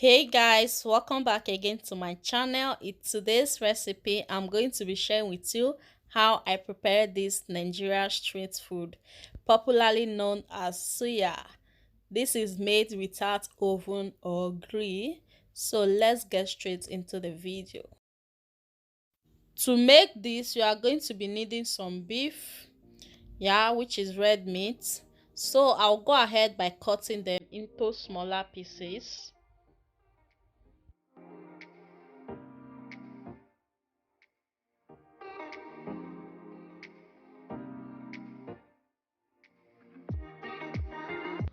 Hey guys, welcome back again to my channel. In today's recipe, I'm going to be sharing with you how I prepare this Nigeria street food, popularly known as suya. This is made without oven or grill. So let's get straight into the video. To make this, you are going to be needing some beef, which is red meat. So I'll go ahead by cutting them into smaller pieces.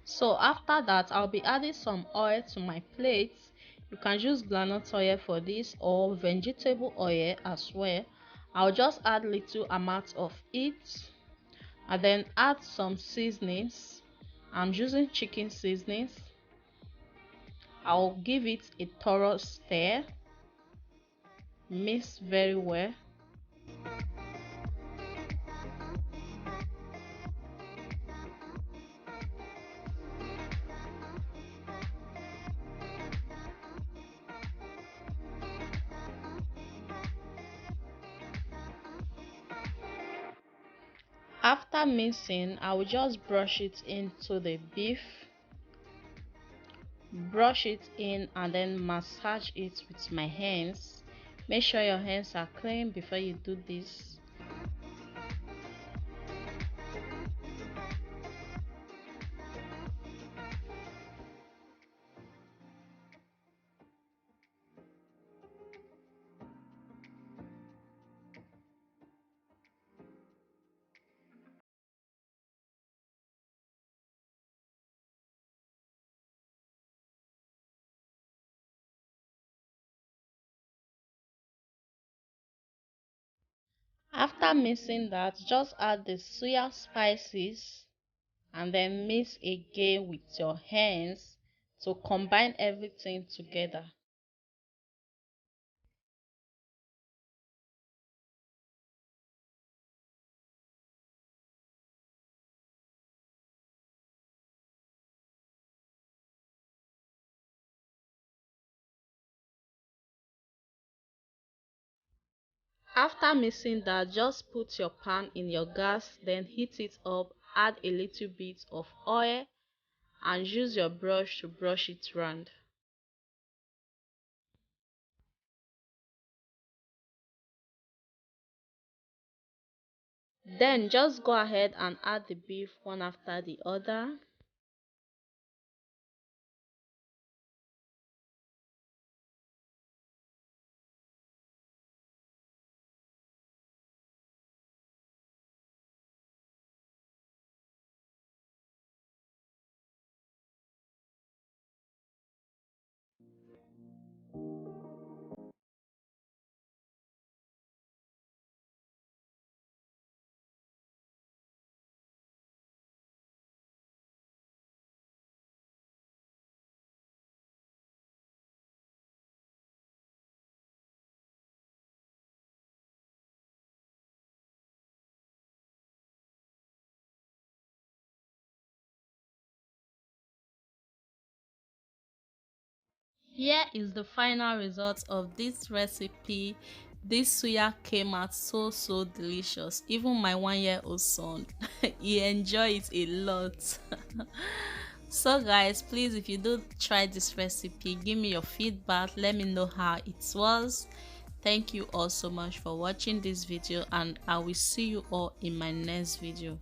So after that, I'll be adding some oil to my plate. You can use groundnut oil for this or vegetable oil as well. I'll just add little amount of it and then add some seasonings. I'm using chicken seasonings. I'll give it a thorough stir, mix very well. After mixing, I will just brush it into the beef, brush it in and then massage it with my hands. Make sure your hands are clean before you do this. After mixing that, just add the suya spices and then mix again with your hands to combine everything together. After mixing that, just put your pan in your gas, then heat it up, add a little bit of oil and use your brush to brush it round. Then just go ahead and add the beef one after the other. Here is the final result of this recipe. This suya came out so delicious. Even my 1-year-old son he enjoyed it a lot. So guys, please, if you do try this recipe, give me your feedback. Let me know how it was. Thank you all so much for watching this video, and I will see you all in my next video.